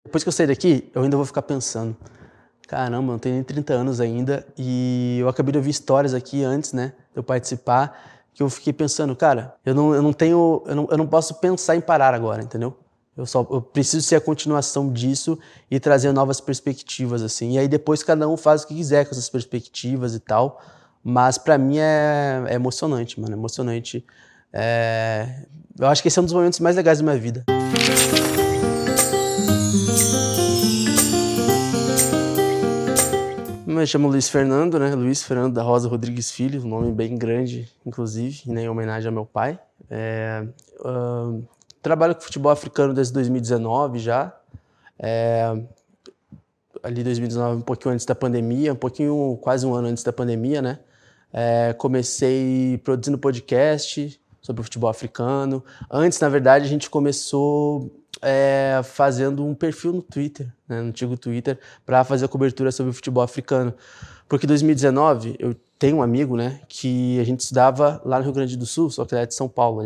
Depois que eu sair daqui, eu ainda vou ficar pensando, caramba, eu não tenho nem 30 anos ainda e eu acabei de ouvir histórias aqui antes, né, de eu participar, que eu fiquei pensando, cara, eu não posso pensar em parar agora, entendeu? Eu preciso ser a continuação disso e trazer novas perspectivas, assim. E aí depois cada um faz o que quiser com essas perspectivas e tal, mas pra mim é emocionante, mano, é emocionante. Eu acho que esse é um dos momentos mais legais da minha vida. Eu me chamo Luiz Fernando, né? Luiz Fernando da Rosa Rodrigues Filho, um nome bem grande, inclusive, né, em homenagem ao meu pai. Ah, Trabalho com futebol africano desde 2019 já. Ali 2019, um pouquinho antes da pandemia, quase um ano antes da pandemia, né? Comecei produzindo podcast sobre o futebol africano. Antes, na verdade, a gente começou fazendo um perfil no Twitter, né, no antigo Twitter, para fazer a cobertura sobre o futebol africano. Porque em 2019, eu tenho um amigo, né, que a gente estudava lá no Rio Grande do Sul, só que ele é de São Paulo,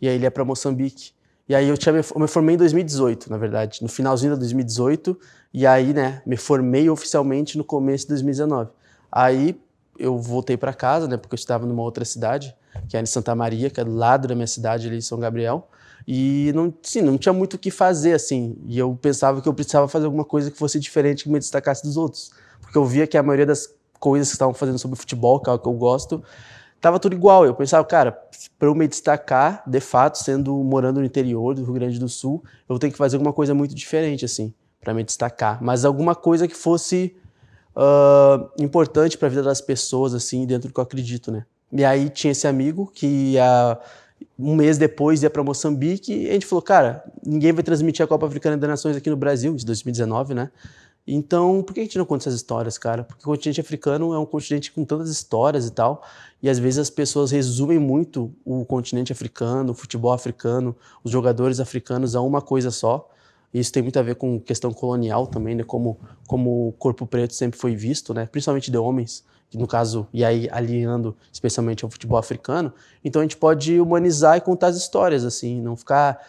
e aí ele é para Moçambique. E aí eu me formei em 2018, na verdade, no finalzinho de 2018, e aí, né, me formei oficialmente no começo de 2019. Aí eu voltei para casa, né, porque eu estava numa outra cidade, que era em Santa Maria, que é do lado da minha cidade, ali em São Gabriel, e não tinha muito o que fazer, assim, e eu pensava que eu precisava fazer alguma coisa que fosse diferente, que me destacasse dos outros, porque eu via que a maioria das coisas que estavam fazendo sobre futebol, que é o que eu gosto, tava tudo igual. Eu pensava, cara, para eu me destacar, de fato, morando no interior do Rio Grande do Sul, eu vou ter que fazer alguma coisa muito diferente, assim, para me destacar. Mas alguma coisa que fosse importante para a vida das pessoas, assim, dentro do que eu acredito, né? E aí tinha esse amigo que um mês depois ia para Moçambique e a gente falou, cara, ninguém vai transmitir a Copa Africana das Nações aqui no Brasil, isso 2019, né? Então, por que a gente não conta essas histórias, cara? Porque o continente africano é um continente com tantas histórias e tal, e às vezes as pessoas resumem muito o continente africano, o futebol africano, os jogadores africanos a uma coisa só. Isso tem muito a ver com questão colonial também, né? Como o corpo preto sempre foi visto, né? Principalmente de homens, que no caso, e aí alinhando especialmente ao futebol africano. Então a gente pode humanizar e contar as histórias, assim, não ficar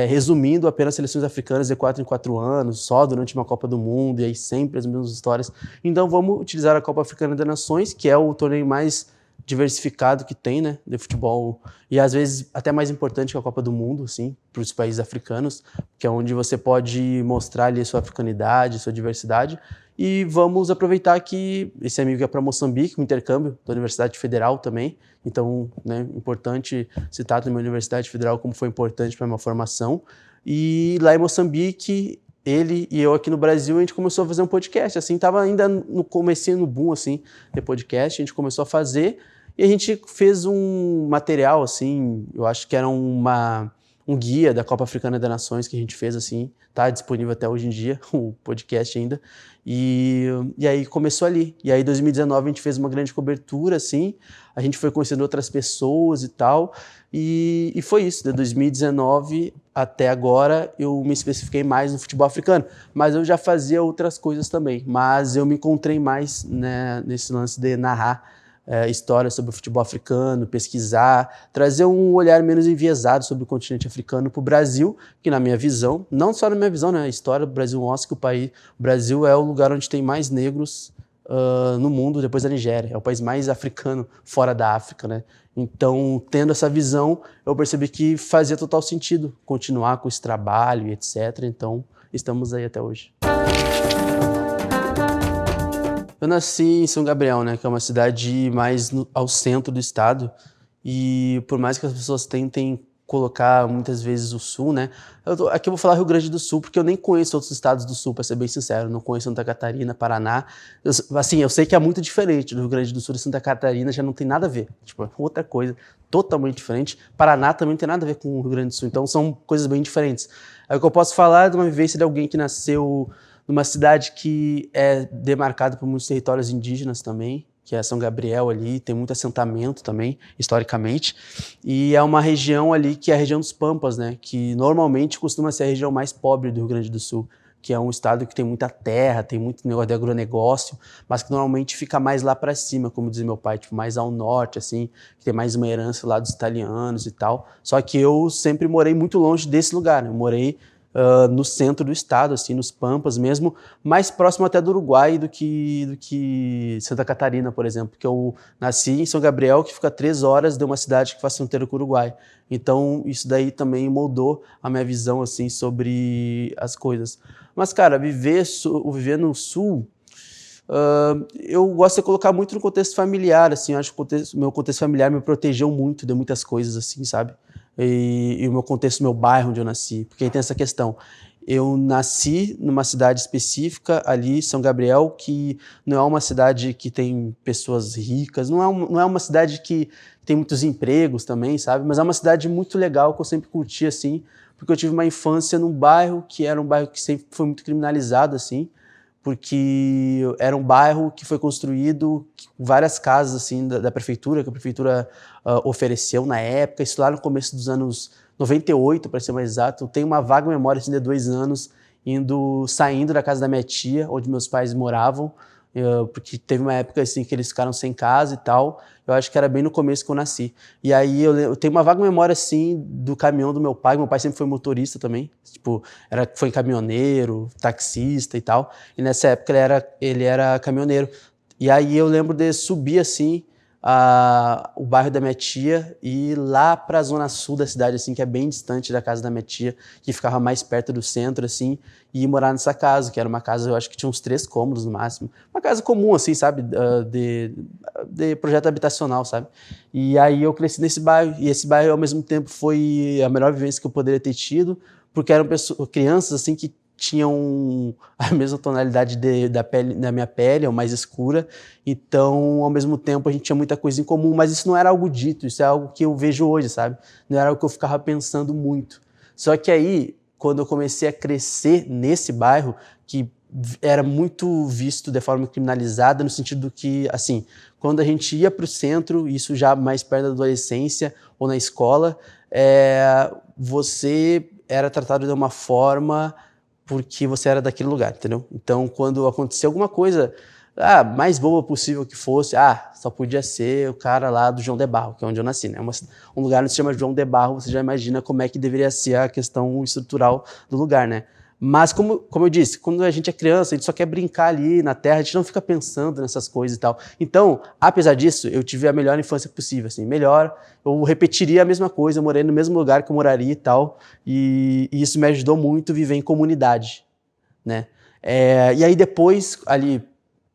resumindo apenas seleções africanas de 4 em 4 anos, só durante uma Copa do Mundo, e aí sempre as mesmas histórias. Então vamos utilizar a Copa Africana das Nações, que é o torneio mais diversificado que tem, né, de futebol, e às vezes até mais importante que a Copa do Mundo, assim, para os países africanos, que é onde você pode mostrar ali a sua africanidade, sua diversidade, e vamos aproveitar que esse amigo é para Moçambique, um intercâmbio da Universidade Federal também, então, né, importante citar também a Universidade Federal como foi importante para a minha formação, e lá em Moçambique, ele e eu aqui no Brasil, a gente começou a fazer um podcast, assim, tava ainda no comecinho, no boom, assim, de podcast, a gente começou a fazer, e a gente fez um material, assim, eu acho que era um guia da Copa Africana das Nações que a gente fez, assim, tá disponível até hoje em dia, o podcast ainda, e aí começou ali. E aí em 2019 a gente fez uma grande cobertura, assim, a gente foi conhecendo outras pessoas e tal, e foi isso, de 2019 até agora eu me especifiquei mais no futebol africano, mas eu já fazia outras coisas também, mas eu me encontrei mais, né, nesse lance de narrar histórias sobre o futebol africano, pesquisar, trazer um olhar menos enviesado sobre o continente africano para o Brasil, que na minha visão, não só na minha visão, né, a história do Brasil mostra que o Brasil é o lugar onde tem mais negros no mundo, depois da Nigéria, é o país mais africano fora da África, né? Então, tendo essa visão, eu percebi que fazia total sentido continuar com esse trabalho e etc. Então, estamos aí até hoje. Eu nasci em São Gabriel, né, que é uma cidade mais ao centro do estado, e por mais que as pessoas tentem colocar muitas vezes o sul, né, aqui eu vou falar Rio Grande do Sul, porque eu nem conheço outros estados do sul, para ser bem sincero, não conheço Santa Catarina, Paraná, eu sei que é muito diferente do Rio Grande do Sul e Santa Catarina, já não tem nada a ver, tipo, é outra coisa, totalmente diferente. Paraná também não tem nada a ver com o Rio Grande do Sul, então são coisas bem diferentes. Aí o que eu posso falar é de uma vivência de alguém que nasceu numa cidade que é demarcada por muitos territórios indígenas também, que é São Gabriel ali, tem muito assentamento também, historicamente, e é uma região ali que é a região dos Pampas, né, que normalmente costuma ser a região mais pobre do Rio Grande do Sul, que é um estado que tem muita terra, tem muito negócio de agronegócio, mas que normalmente fica mais lá para cima, como dizia meu pai, tipo, mais ao norte, assim, que tem mais uma herança lá dos italianos e tal. Só que eu sempre morei muito longe desse lugar, né? Eu morei no centro do estado, assim, nos Pampas mesmo, mais próximo até do Uruguai do que Santa Catarina, por exemplo, porque eu nasci em São Gabriel, que fica 3 horas de uma cidade que faz fronteira com o Uruguai. Então, isso daí também moldou a minha visão, assim, sobre as coisas. Mas, cara, viver no Sul, eu gosto de colocar muito no contexto familiar, assim, eu acho que meu contexto familiar me protegeu muito de muitas coisas, assim, sabe? E o meu contexto, meu bairro onde eu nasci, porque aí tem essa questão. Eu nasci numa cidade específica ali, São Gabriel, que não é uma cidade que tem pessoas ricas, não é uma cidade que tem muitos empregos também, sabe? Mas é uma cidade muito legal que eu sempre curti, assim, porque eu tive uma infância num bairro que era um bairro que sempre foi muito criminalizado, assim, porque era um bairro que foi construído com várias casas assim da prefeitura, que a prefeitura ofereceu na época, isso lá no começo dos anos 98, para ser mais exato. Eu tenho uma vaga memória assim, de 2 anos, saindo da casa da minha tia, onde meus pais moravam, porque teve uma época assim que eles ficaram sem casa e tal. Eu acho que era bem no começo que eu nasci. E aí eu tenho uma vaga memória assim do caminhão do meu pai. Meu pai sempre foi motorista também, tipo, foi caminhoneiro, taxista e tal. E nessa época ele era caminhoneiro. E aí eu lembro de subir assim o bairro da minha tia e ir lá para a zona sul da cidade, assim, que é bem distante da casa da minha tia, que ficava mais perto do centro, assim, e ir morar nessa casa, que era uma casa, eu acho que tinha uns 3 cômodos no máximo. Uma casa comum, assim, sabe, de projeto habitacional, sabe? E aí eu cresci nesse bairro, e esse bairro, ao mesmo tempo, foi a melhor vivência que eu poderia ter tido, porque eram crianças, assim, que tinham a mesma tonalidade da minha pele, ou mais escura, então, ao mesmo tempo, a gente tinha muita coisa em comum, mas isso não era algo dito, isso é algo que eu vejo hoje, sabe? Não era algo que eu ficava pensando muito. Só que aí, quando eu comecei a crescer nesse bairro, que era muito visto de forma criminalizada, no sentido que, assim, quando a gente ia para o centro, isso já mais perto da adolescência ou na escola, você era tratado de uma forma porque você era daquele lugar, entendeu? Então, quando acontecia alguma coisa, mais boba possível que fosse, só podia ser o cara lá do João de Barro, que é onde eu nasci, né? Um lugar onde se chama João de Barro, você já imagina como é que deveria ser a questão estrutural do lugar, né? Mas, como eu disse, quando a gente é criança, a gente só quer brincar ali na terra, a gente não fica pensando nessas coisas e tal. Então, apesar disso, eu tive a melhor infância possível, assim, melhor. Eu repetiria a mesma coisa, eu morei no mesmo lugar que eu moraria e tal, e isso me ajudou muito a viver em comunidade, né? E aí depois, ali,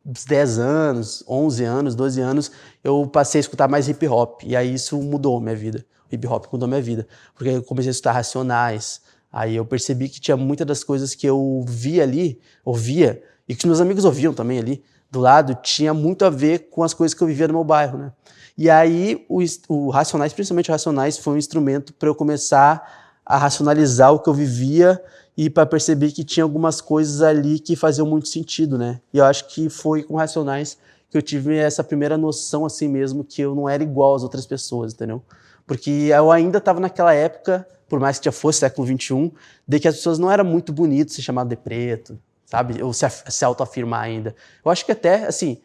uns 10 anos, 11 anos, 12 anos, eu passei a escutar mais hip hop, e aí isso mudou minha vida. O hip hop mudou minha vida, porque eu comecei a escutar Racionais. Aí eu percebi que tinha muitas das coisas que eu via ali, ouvia, e que meus amigos ouviam também ali, do lado, tinha muito a ver com as coisas que eu vivia no meu bairro, né? E aí o Racionais, principalmente o Racionais, foi um instrumento para eu começar a racionalizar o que eu vivia e para perceber que tinha algumas coisas ali que faziam muito sentido, né? E eu acho que foi com Racionais que eu tive essa primeira noção assim mesmo, que eu não era igual às outras pessoas, entendeu? Porque eu ainda estava naquela época, por mais que já fosse século XXI, de que as pessoas não era muito bonito ser chamado de preto, sabe? Ou se autoafirmar ainda. Eu acho que até, assim,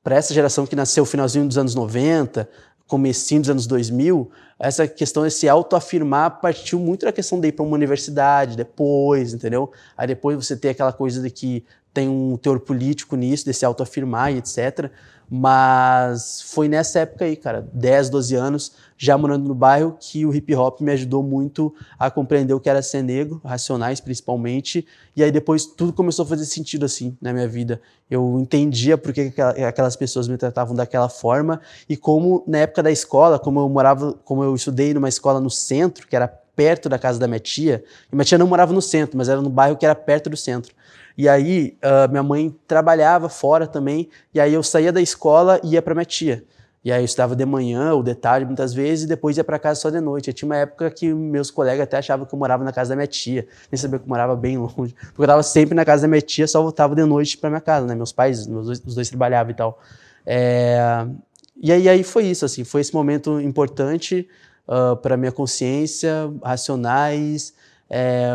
para essa geração que nasceu no finalzinho dos anos 90, comecinho dos anos 2000, essa questão de se autoafirmar partiu muito da questão de ir para uma universidade depois, entendeu? Aí depois você tem aquela coisa de que tem um teor político nisso, de se autoafirmar e etc. Mas foi nessa época aí, cara, 10, 12 anos, já morando no bairro, que o hip hop me ajudou muito a compreender o que era ser negro, Racionais principalmente, e aí depois tudo começou a fazer sentido assim na minha vida. Eu entendia por que aquelas pessoas me tratavam daquela forma e como na época da escola, como eu estudei numa escola no centro, que era perto da casa da minha tia, e minha tia não morava no centro, mas era no bairro que era perto do centro. E aí, minha mãe trabalhava fora também, e aí eu saía da escola e ia para minha tia. E aí eu estudava de manhã ou de tarde, muitas vezes, e depois ia para casa só de noite. E tinha uma época que meus colegas até achavam que eu morava na casa da minha tia, nem sabia que eu morava bem longe, porque eu estava sempre na casa da minha tia, só voltava de noite para minha casa, né? Meus pais, os dois trabalhavam e tal. E aí foi isso, assim, foi esse momento importante para minha consciência, Racionais,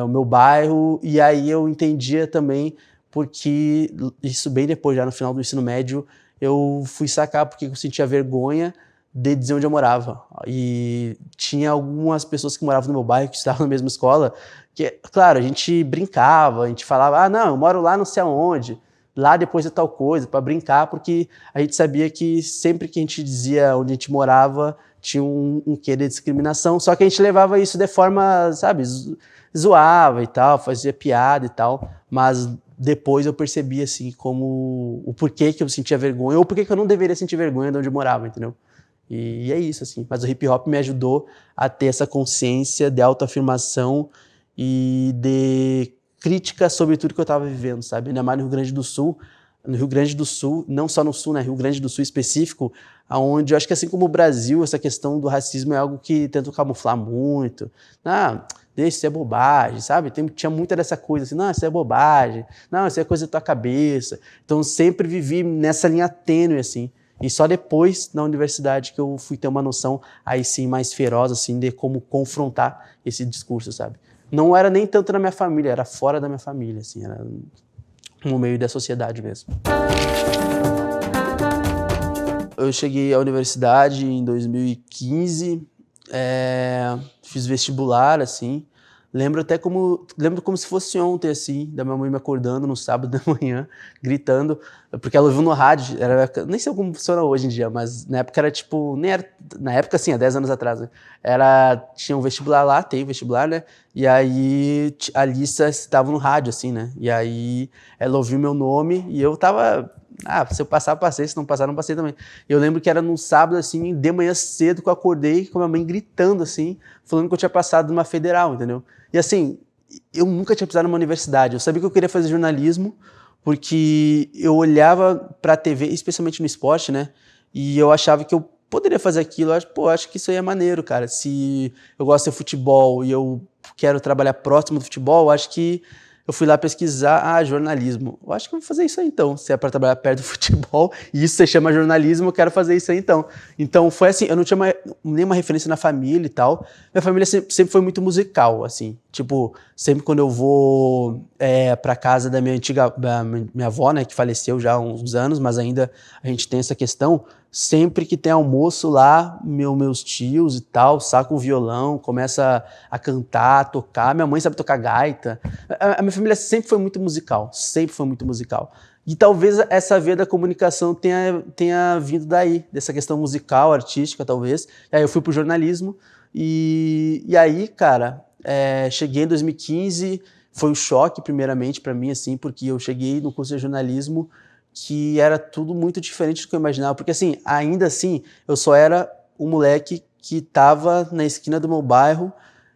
o meu bairro, e aí eu entendia também porque, isso bem depois, já no final do ensino médio, eu fui sacar porque eu sentia vergonha de dizer onde eu morava. E tinha algumas pessoas que moravam no meu bairro, que estavam na mesma escola, que, claro, a gente brincava, a gente falava, não, eu moro lá não sei aonde, lá depois de tal coisa, para brincar, porque a gente sabia que sempre que a gente dizia onde a gente morava, tinha um quê de discriminação, só que a gente levava isso de forma, sabe, zoava e tal, fazia piada e tal, mas depois eu percebi, assim, como o porquê que eu sentia vergonha, ou porquê que eu não deveria sentir vergonha de onde eu morava, entendeu? E é isso, assim. Mas o hip hop me ajudou a ter essa consciência de autoafirmação e de crítica sobre tudo que eu estava vivendo, sabe? Ainda mais no Rio Grande do Sul. No Rio Grande do Sul, não só no Sul, né? Rio Grande do Sul específico, onde eu acho que assim como o Brasil, essa questão do racismo é algo que tentam camuflar muito. Deixa, isso é bobagem, sabe? Tinha muita dessa coisa assim, não, isso é bobagem, não, isso é coisa da tua cabeça. Então sempre vivi nessa linha tênue, assim. E só depois, na universidade, que eu fui ter uma noção, aí sim, mais feroz, assim, de como confrontar esse discurso, sabe? Não era nem tanto na minha família, era fora da minha família, assim, era no meio da sociedade mesmo. Eu cheguei à universidade em 2015, fiz vestibular, assim. Lembro como se fosse ontem, assim, da minha mãe me acordando no sábado da manhã, gritando, porque ela ouviu no rádio, nem sei como funciona hoje em dia, mas na época era tipo, na época assim, há 10 anos atrás, né? Tinha um vestibular lá, tem vestibular, né? E aí a lista estava no rádio, assim, né? E aí ela ouviu meu nome e eu tava... se eu passar, passei, se não passar, não passei também. Eu lembro que era num sábado, assim, de manhã cedo, que eu acordei com a minha mãe gritando, assim, falando que eu tinha passado numa federal, entendeu? E assim, eu nunca tinha pisado numa universidade. Eu sabia que eu queria fazer jornalismo, porque eu olhava pra TV, especialmente no esporte, né? E eu achava que eu poderia fazer aquilo. Acho que isso aí é maneiro, cara. Se eu gosto de futebol e eu quero trabalhar próximo do futebol, acho que eu fui lá pesquisar, jornalismo. Eu acho que eu vou fazer isso aí então. Se é para trabalhar perto do futebol e isso se chama jornalismo, eu quero fazer isso aí então. Então foi assim, eu não tinha nenhuma referência na família e tal. Minha família sempre foi muito musical, assim. Tipo, sempre quando eu vou para casa da minha avó, né, que faleceu já há uns anos, mas ainda a gente tem essa questão. Sempre que tem almoço lá, meus tios e tal, sacam o violão, começa a cantar, a tocar. Minha mãe sabe tocar gaita. A minha família sempre foi muito musical, sempre foi muito musical. E talvez essa veia da comunicação tenha vindo daí, dessa questão musical, artística, talvez. Aí eu fui pro jornalismo e aí, cara, cheguei em 2015, foi um choque primeiramente para mim, assim, porque eu cheguei no curso de jornalismo que era tudo muito diferente do que eu imaginava. Porque, assim, ainda assim, eu só era um moleque que estava na esquina do meu bairro.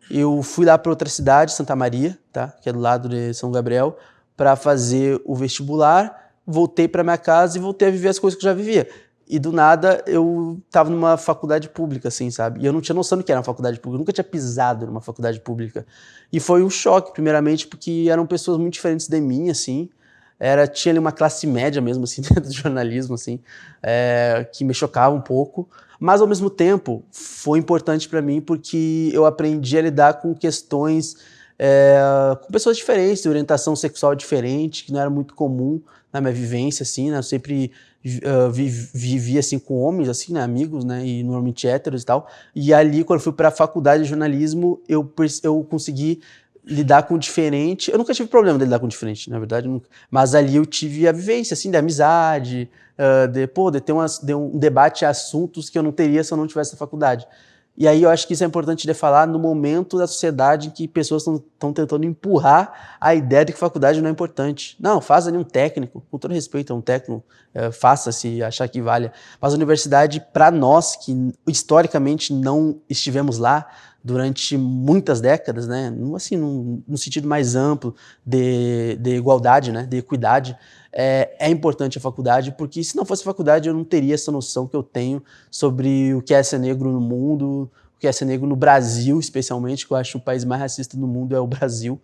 Eu fui lá para outra cidade, Santa Maria, tá? Que é do lado de São Gabriel, para fazer o vestibular. Voltei para minha casa e voltei a viver as coisas que eu já vivia. E do nada eu estava numa faculdade pública, assim, sabe? E eu não tinha noção do que era uma faculdade pública. Eu nunca tinha pisado numa faculdade pública. E foi um choque, primeiramente, porque eram pessoas muito diferentes de mim, assim. Tinha ali uma classe média mesmo, assim, dentro do jornalismo, assim, que me chocava um pouco, mas ao mesmo tempo foi importante para mim porque eu aprendi a lidar com questões, com pessoas diferentes, de orientação sexual diferente, que não era muito comum na minha vivência, assim, né? Eu sempre vivi assim com homens, assim, né? Amigos, né? E normalmente héteros e tal. E ali, quando eu fui para a faculdade de jornalismo, eu consegui lidar com o diferente. Eu nunca tive problema de lidar com o diferente, na verdade, nunca. Mas ali eu tive a vivência, assim, de amizade, de ter um debate a assuntos que eu não teria se eu não tivesse a faculdade. E aí eu acho que isso é importante de falar no momento da sociedade em que pessoas estão tentando empurrar a ideia de que faculdade não é importante. Não, faz ali um técnico, com todo respeito a um técnico, faça se achar que valha. Mas a universidade, para nós, que historicamente não estivemos lá durante muitas décadas, né, assim, no sentido mais amplo de igualdade, né, de equidade, é importante a faculdade, porque se não fosse a faculdade eu não teria essa noção que eu tenho sobre o que é ser negro no mundo, o que é ser negro no Brasil, especialmente, que eu acho que o país mais racista do mundo é o Brasil.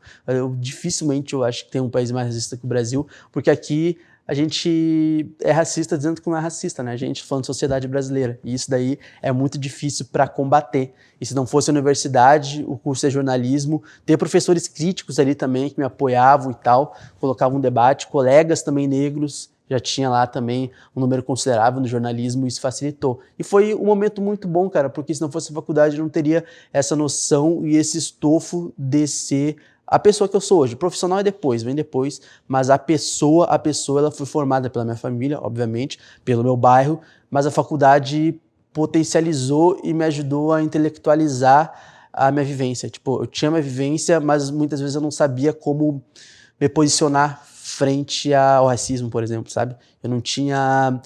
Dificilmente eu acho que tem um país mais racista que o Brasil, porque aqui a gente é racista dizendo que não é racista, né? A gente falando de sociedade brasileira. E isso daí é muito difícil para combater. E se não fosse a universidade, o curso de jornalismo, ter professores críticos ali também que me apoiavam e tal, colocavam um debate, colegas também negros já tinha lá também um número considerável no jornalismo, e isso facilitou. E foi um momento muito bom, cara, porque se não fosse a faculdade eu não teria essa noção e esse estofo de ser a pessoa que eu sou hoje. O profissional é depois, vem depois, mas a pessoa ela foi formada pela minha família, obviamente, pelo meu bairro, mas a faculdade potencializou e me ajudou a intelectualizar a minha vivência. Tipo, eu tinha minha vivência, mas muitas vezes eu não sabia como me posicionar frente ao racismo, por exemplo, sabe? Eu não tinha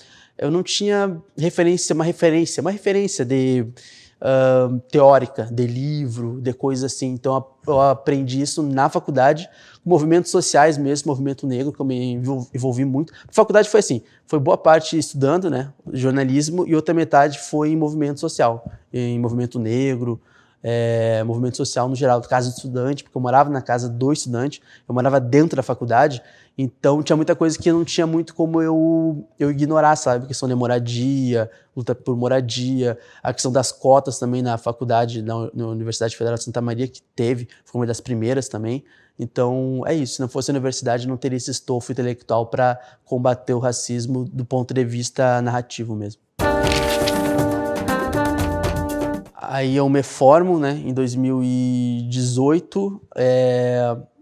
uma referência de teórica, de livro, de coisas assim. Então eu aprendi isso na faculdade, movimentos sociais mesmo, movimento negro, que eu me envolvi muito. A faculdade foi assim, foi boa parte estudando, né, jornalismo, e outra metade foi em movimento social, em movimento negro, movimento social no geral, casa de estudante, porque eu morava na casa do estudante, eu morava dentro da faculdade, então tinha muita coisa que não tinha muito como eu ignorar, sabe? A questão de moradia, luta por moradia, a questão das cotas também na faculdade, na Universidade Federal de Santa Maria, que teve, foi uma das primeiras também. Então é isso, se não fosse a universidade não teria esse estofo intelectual para combater o racismo do ponto de vista narrativo mesmo. Aí eu me formo, né, em 2018,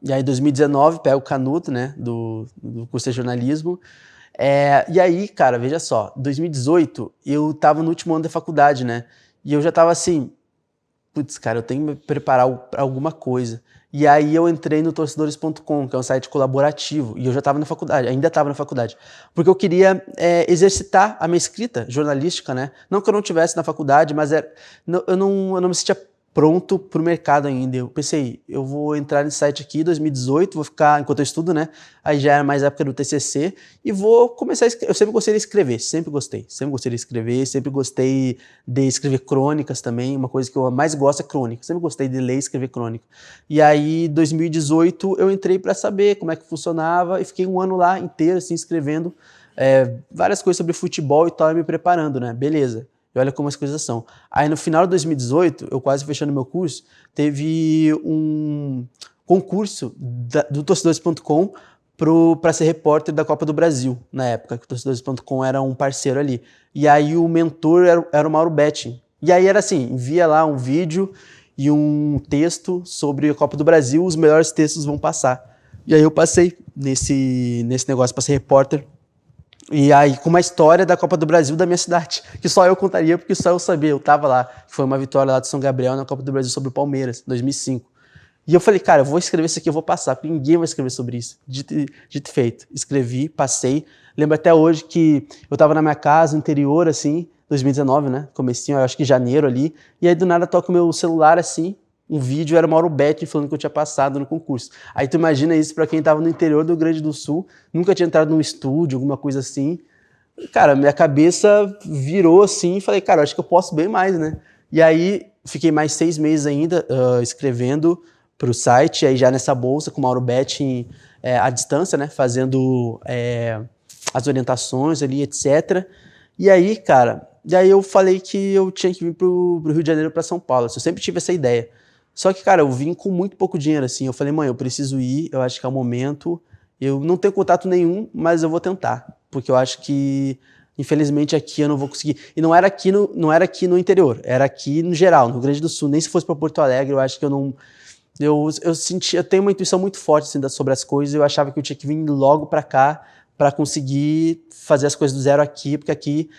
e aí em 2019 pego o canuto, né, do curso de jornalismo. E aí, cara, veja só, 2018 eu tava no último ano da faculdade, né, e eu já tava assim, putz, cara, eu tenho que me preparar para alguma coisa. E aí eu entrei no torcedores.com, que é um site colaborativo, e eu já estava na faculdade, ainda estava na faculdade, porque eu queria exercitar a minha escrita jornalística, né? Não que eu não tivesse na faculdade, mas eu não me sentia pronto para o mercado ainda. Eu pensei, eu vou entrar nesse site aqui em 2018, vou ficar, enquanto eu estudo, né? Aí já era mais época do TCC, e vou começar a escrever. Eu sempre gostei de escrever, sempre gostei de escrever, sempre gostei de escrever crônicas também, uma coisa que eu mais gosto é crônica, sempre gostei de ler e escrever crônica. E aí, em 2018, eu entrei para saber como é que funcionava, e fiquei um ano lá inteiro, assim, escrevendo várias coisas sobre futebol e tal, e me preparando, né? Beleza. E olha como as coisas são. Aí no final de 2018, eu quase fechando meu curso, teve um concurso do torcedores.com para ser repórter da Copa do Brasil, na época, que o torcedores.com era um parceiro ali. E aí o mentor era o Mauro Betting. E aí era assim, envia lá um vídeo e um texto sobre a Copa do Brasil, os melhores textos vão passar. E aí eu passei nesse negócio para ser repórter. E aí, com uma história da Copa do Brasil da minha cidade, que só eu contaria, porque só eu sabia, eu tava lá, que foi uma vitória lá de São Gabriel na Copa do Brasil sobre o Palmeiras, em 2005. E eu falei, cara, eu vou escrever isso aqui, eu vou passar, porque ninguém vai escrever sobre isso. Dito e feito. Escrevi, passei. Lembro até hoje que eu tava na minha casa, no interior, assim, 2019, né, comecinho, eu acho que janeiro ali, e aí do nada toca o meu celular, assim, um vídeo, era o Mauro Betti falando que eu tinha passado no concurso. Aí tu imagina isso para quem estava no interior do Rio Grande do Sul, nunca tinha entrado num estúdio, alguma coisa assim. Cara, minha cabeça virou assim e falei, cara, acho que eu posso bem mais, né? E aí fiquei mais 6 meses ainda escrevendo para o site, aí já nessa bolsa com o Mauro Betti à distância, né? Fazendo as orientações ali, etc. E aí, cara, eu falei que eu tinha que vir pro Rio de Janeiro, para São Paulo. Eu sempre tive essa ideia. Só que, cara, eu vim com muito pouco dinheiro, assim. Eu falei, mãe, eu preciso ir, eu acho que é o momento. Eu não tenho contato nenhum, mas eu vou tentar. Porque eu acho que, infelizmente, aqui eu não vou conseguir. E não era aqui no interior, era aqui no geral, no Rio Grande do Sul. Nem se fosse para Porto Alegre, eu acho que eu não... Eu tenho uma intuição muito forte assim, sobre as coisas, eu achava que eu tinha que vir logo para cá para conseguir fazer as coisas do zero aqui, porque aqui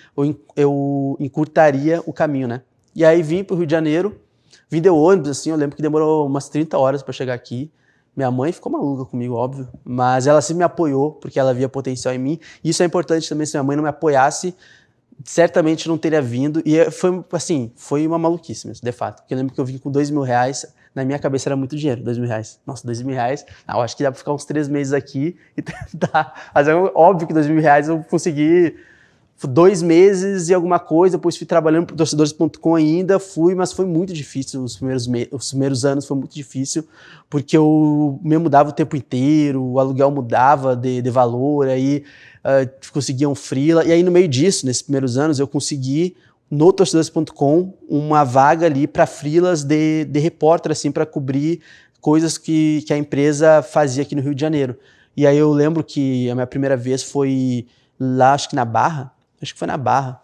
eu encurtaria o caminho, né? E aí vim para o Rio de Janeiro, vim de ônibus, assim, eu lembro que demorou umas 30 horas para chegar aqui. Minha mãe ficou maluca comigo, óbvio, mas ela sempre me apoiou, porque ela via potencial em mim. E isso é importante também, se minha mãe não me apoiasse, certamente não teria vindo. E foi, assim, foi uma maluquice mesmo, de fato. Porque eu lembro que eu vim com R$2.000, na minha cabeça era muito dinheiro, R$2.000. Nossa, R$2.000, eu acho que dá pra ficar uns 3 meses aqui e tentar. Mas é óbvio que R$2.000 eu consegui 2 meses e alguma coisa, depois fui trabalhando para torcedores.com ainda, mas foi muito difícil, os primeiros anos foi muito difícil, porque eu me mudava o tempo inteiro, o aluguel mudava de valor, aí conseguia um freela, e aí no meio disso, nesses primeiros anos, eu consegui no torcedores.com uma vaga ali para freelas de repórter, assim, para cobrir coisas que a empresa fazia aqui no Rio de Janeiro. E aí eu lembro que a minha primeira vez foi lá, acho que na Barra, acho que foi na Barra,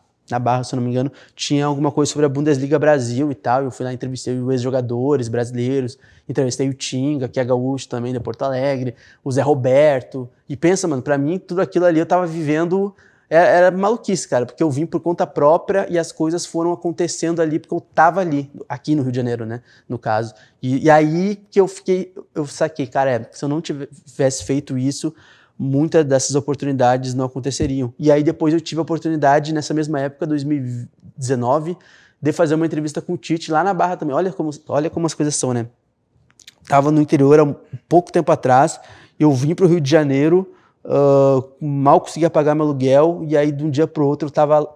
se eu não me engano, tinha alguma coisa sobre a Bundesliga Brasil e tal, eu fui lá, entrevistei os ex-jogadores brasileiros, entrevistei o Tinga, que é gaúcho também, de Porto Alegre, o Zé Roberto, e pensa, mano, pra mim, tudo aquilo ali eu tava vivendo, era maluquice, cara, porque eu vim por conta própria e as coisas foram acontecendo ali, porque eu tava ali, aqui no Rio de Janeiro, né, no caso, e aí que eu saquei, cara, se eu não tivesse feito isso, muitas dessas oportunidades não aconteceriam. E aí depois eu tive a oportunidade, nessa mesma época, 2019, de fazer uma entrevista com o Tite lá na Barra também. Olha como as coisas são, né? Tava no interior há pouco tempo atrás, eu vim para o Rio de Janeiro, mal conseguia pagar meu aluguel, e aí de um dia para o outro eu estava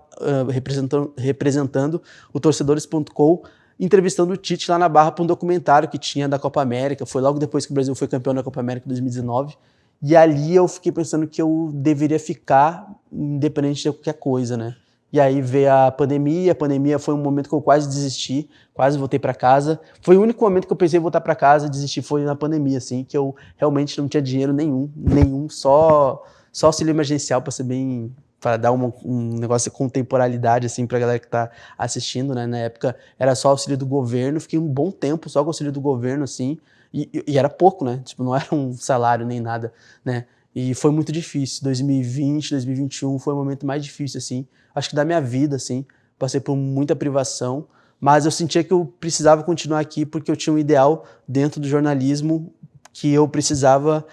representando o Torcedores.com, entrevistando o Tite lá na Barra para um documentário que tinha da Copa América. Foi logo depois que o Brasil foi campeão da Copa América em 2019. E ali eu fiquei pensando que eu deveria ficar independente de qualquer coisa, né? E aí veio a pandemia foi um momento que eu quase desisti, quase voltei para casa. Foi o único momento que eu pensei em voltar para casa, desistir foi na pandemia, assim, que eu realmente não tinha dinheiro nenhum, só auxílio emergencial para ser bem, para dar um negócio de contemporaneidade, assim, pra galera que tá assistindo, né? Na época era só auxílio do governo, fiquei um bom tempo só com auxílio do governo, assim, e era pouco, né? Tipo, não era um salário nem nada, né? E foi muito difícil. 2020, 2021 foi o momento mais difícil, assim, acho que da minha vida, assim. Passei por muita privação, mas eu sentia que eu precisava continuar aqui porque eu tinha um ideal dentro do jornalismo que eu precisava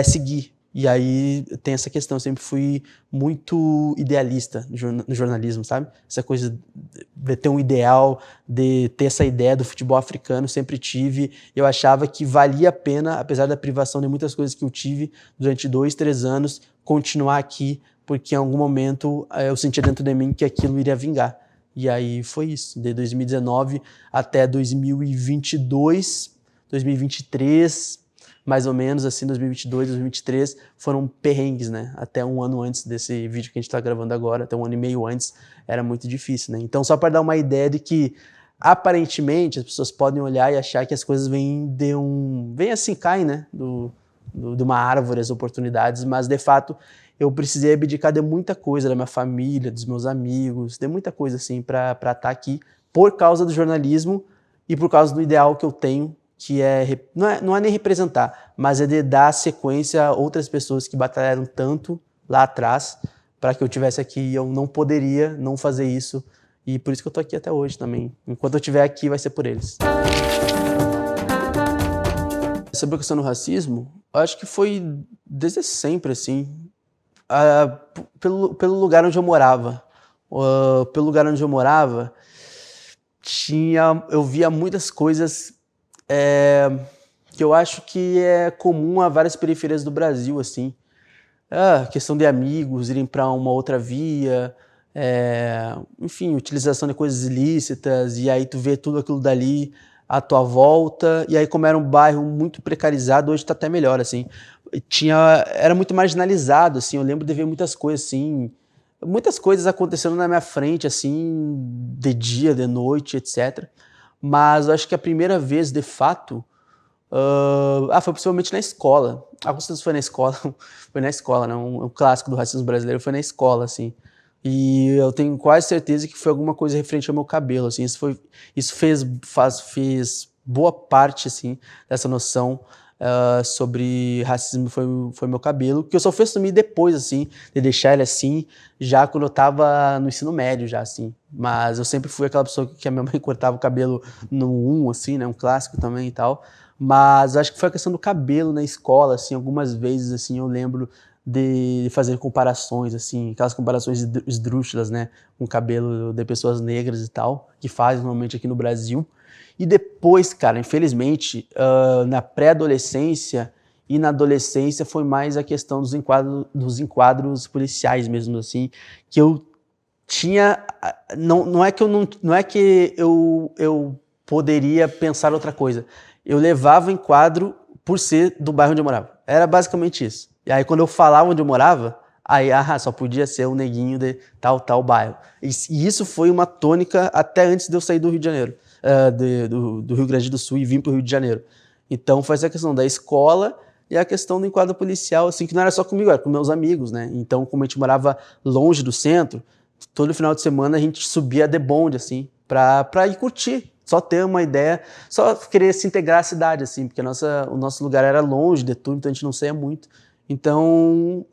seguir. E aí tem essa questão, eu sempre fui muito idealista no jornalismo, sabe? Essa coisa de ter um ideal, de ter essa ideia do futebol africano, sempre tive. Eu achava que valia a pena, apesar da privação de muitas coisas que eu tive durante 2, 3 anos, continuar aqui, porque em algum momento eu sentia dentro de mim que aquilo iria vingar. E aí foi isso, de 2019 até 2022, 2023... mais ou menos, assim, 2022, 2023, foram perrengues, né? Até um ano antes desse vídeo que a gente tá gravando agora, até um ano e meio antes, era muito difícil, né? Então, só para dar uma ideia de que, aparentemente, as pessoas podem olhar e achar que as coisas vêm assim, caem, né? De uma árvore, as oportunidades, mas, de fato, eu precisei abdicar de muita coisa, da minha família, dos meus amigos, de muita coisa, assim, para estar aqui, por causa do jornalismo e por causa do ideal que eu tenho, que não é nem representar, mas é de dar sequência a outras pessoas que batalharam tanto lá atrás para que eu estivesse aqui e eu não poderia não fazer isso. E por isso que eu tô aqui até hoje também. Enquanto eu estiver aqui, vai ser por eles. Sobre a questão do racismo, eu acho que foi desde sempre, assim, pelo lugar onde eu morava. Pelo lugar onde eu morava, eu via muitas coisas que eu acho que é comum a várias periferias do Brasil, assim. Questão de amigos irem para uma outra via, enfim, utilização de coisas ilícitas, e aí tu vê tudo aquilo dali à tua volta, e aí como era um bairro muito precarizado, hoje tá até melhor, assim. Era muito marginalizado, assim, eu lembro de ver muitas coisas, assim, muitas coisas acontecendo na minha frente, assim, de dia, de noite, etc. Mas eu acho que a primeira vez, de fato, foi possivelmente na escola. Com certeza foi na escola, né? Um clássico do racismo brasileiro foi na escola, assim. E eu tenho quase certeza que foi alguma coisa referente ao meu cabelo, assim. Isso fez boa parte, assim, dessa noção sobre racismo foi meu cabelo, que eu só fui assumir depois, assim, de deixar ele assim, já quando eu tava no ensino médio, já, assim. Mas eu sempre fui aquela pessoa que a minha mãe cortava o cabelo no assim, né, um clássico também e tal. Mas acho que foi a questão do cabelo na escola, assim, algumas vezes, assim, eu lembro de fazer comparações, assim, aquelas comparações esdrúxulas, né, com o cabelo de pessoas negras e tal, que fazem normalmente aqui no Brasil. E depois, cara, infelizmente, na pré-adolescência e na adolescência foi mais a questão dos enquadros policiais mesmo, assim, que eu tinha... Não é que eu poderia pensar outra coisa. Eu levava enquadro por ser do bairro onde eu morava. Era basicamente isso. E aí quando eu falava onde eu morava, aí só podia ser um neguinho de tal bairro. E isso foi uma tônica até antes de eu sair do Rio de Janeiro. Do Rio Grande do Sul e vim para o Rio de Janeiro. Então foi essa questão da escola, E a questão do enquadro policial, assim, que não era só comigo, era com meus amigos, né? Então, como a gente morava longe do centro, todo final de semana a gente subia de bonde, assim, pra ir curtir. Só ter uma ideia, só querer se integrar à cidade, assim, porque o nosso lugar era longe de tudo, então a gente não saía muito. Então,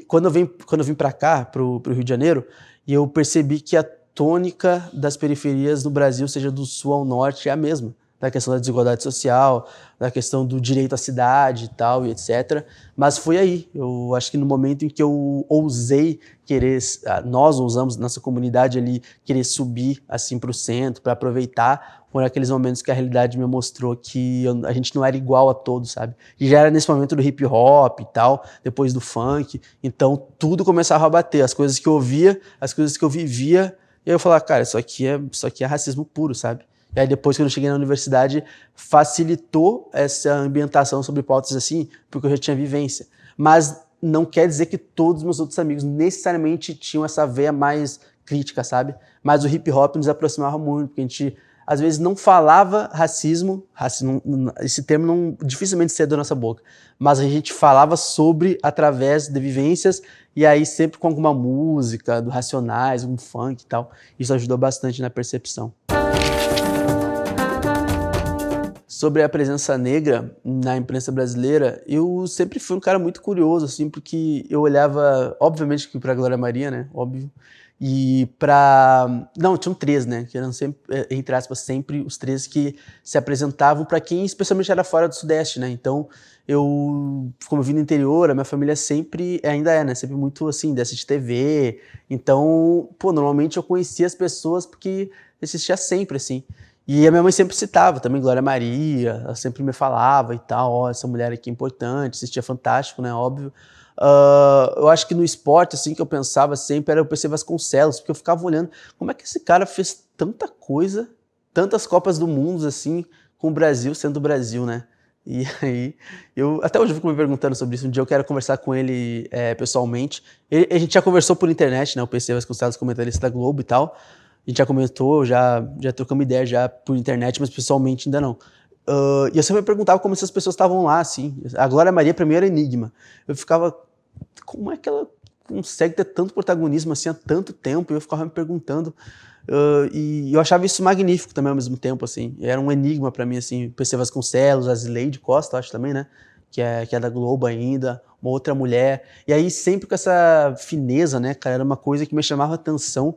quando eu vim para cá, pro Rio de Janeiro, eu percebi que a tônica das periferias no Brasil, seja do sul ao norte, é a mesma. Da questão da desigualdade social, da questão do direito à cidade e tal, e etc. Mas foi aí, eu acho que no momento em que eu ousei querer, nós ousamos, nossa comunidade ali, querer subir assim para o centro, para aproveitar, foram aqueles momentos que a realidade me mostrou que a gente não era igual a todos, sabe? E já era nesse momento do hip hop e tal, depois do funk, então tudo começava a bater, as coisas que eu ouvia, as coisas que eu vivia, e aí eu falava, cara, isso aqui é racismo puro, sabe? E aí depois, quando eu cheguei na universidade, facilitou essa ambientação sobre pautas assim, porque eu já tinha vivência. Mas não quer dizer que todos os meus outros amigos necessariamente tinham essa veia mais crítica, sabe? Mas o hip hop nos aproximava muito, porque a gente, às vezes, não falava racismo, esse termo dificilmente saía da nossa boca, mas a gente falava sobre através de vivências, e aí sempre com alguma música, do Racionais, um funk e tal. Isso ajudou bastante na percepção. Sobre a presença negra na imprensa brasileira, eu sempre fui um cara muito curioso, assim, porque eu olhava, obviamente, que pra Glória Maria, né, óbvio, e pra... Não, tinham três, né, que eram sempre, entre aspas, sempre os três que se apresentavam pra quem especialmente era fora do Sudeste, né, então como eu vim do interior, a minha família sempre, ainda é, né, sempre muito, assim, de assistir TV, então, pô, normalmente eu conhecia as pessoas porque assistia sempre, assim. E a minha mãe sempre citava também Glória Maria, ela sempre me falava e tal, ó, essa mulher aqui é importante, assistia Fantástico, né, óbvio. Eu acho que no esporte, assim, que eu pensava sempre era o PC Vasconcelos, porque eu ficava olhando como é que esse cara fez tanta coisa, tantas Copas do Mundo, assim, com o Brasil sendo o Brasil, né. E aí, até hoje eu fico me perguntando sobre isso, um dia eu quero conversar com ele pessoalmente. A gente já conversou por internet, né, o PC Vasconcelos, comentarista da Globo e tal. A gente já comentou, já trocamos ideia já por internet, mas pessoalmente ainda não. E eu sempre me perguntava como essas pessoas estavam lá, assim. A Glória Maria, pra mim, era enigma. Eu ficava, como é que ela consegue ter tanto protagonismo assim há tanto tempo? E eu ficava me perguntando. E eu achava isso magnífico também ao mesmo tempo, assim. Era um enigma pra mim, assim. PC Vasconcelos, a Zileide Costa, acho também, né? Que é da Globo ainda, uma outra mulher. E aí sempre com essa fineza, né, cara? Era uma coisa que me chamava a atenção,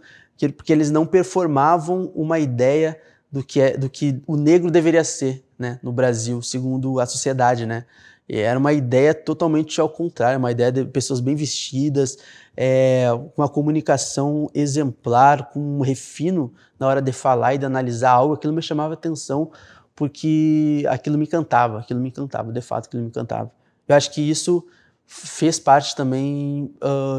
porque eles não performavam uma ideia do que o negro deveria ser, né, no Brasil, segundo a sociedade, né? E era uma ideia totalmente ao contrário, uma ideia de pessoas bem vestidas, com uma comunicação exemplar, com um refino na hora de falar e de analisar algo. Aquilo me chamava atenção, porque aquilo me encantava, de fato aquilo me encantava. Eu acho que isso fez parte também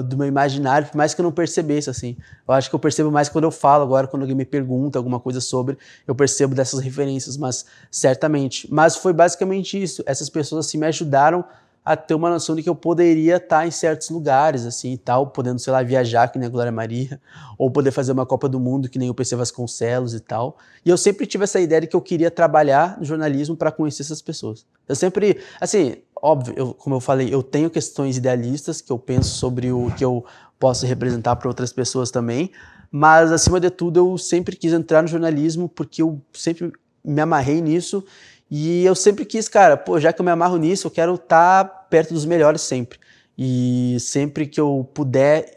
do meu imaginário, por mais que eu não percebesse, assim. Eu acho que eu percebo mais quando eu falo agora, quando alguém me pergunta alguma coisa sobre, eu percebo dessas referências, mas certamente. Mas foi basicamente isso, essas pessoas assim me ajudaram a ter uma noção de que eu poderia estar em certos lugares, assim, e tal, podendo, sei lá, viajar que nem a Glória Maria, ou poder fazer uma Copa do Mundo que nem o PC Vasconcelos e tal. E eu sempre tive essa ideia de que eu queria trabalhar no jornalismo para conhecer essas pessoas. Eu sempre, assim, óbvio, como eu falei, eu tenho questões idealistas que eu penso sobre o que eu posso representar para outras pessoas também, mas, acima de tudo, eu sempre quis entrar no jornalismo porque eu sempre me amarrei nisso. E eu sempre quis, cara, pô, já que eu me amarro nisso, eu quero estar perto dos melhores sempre. E sempre que eu puder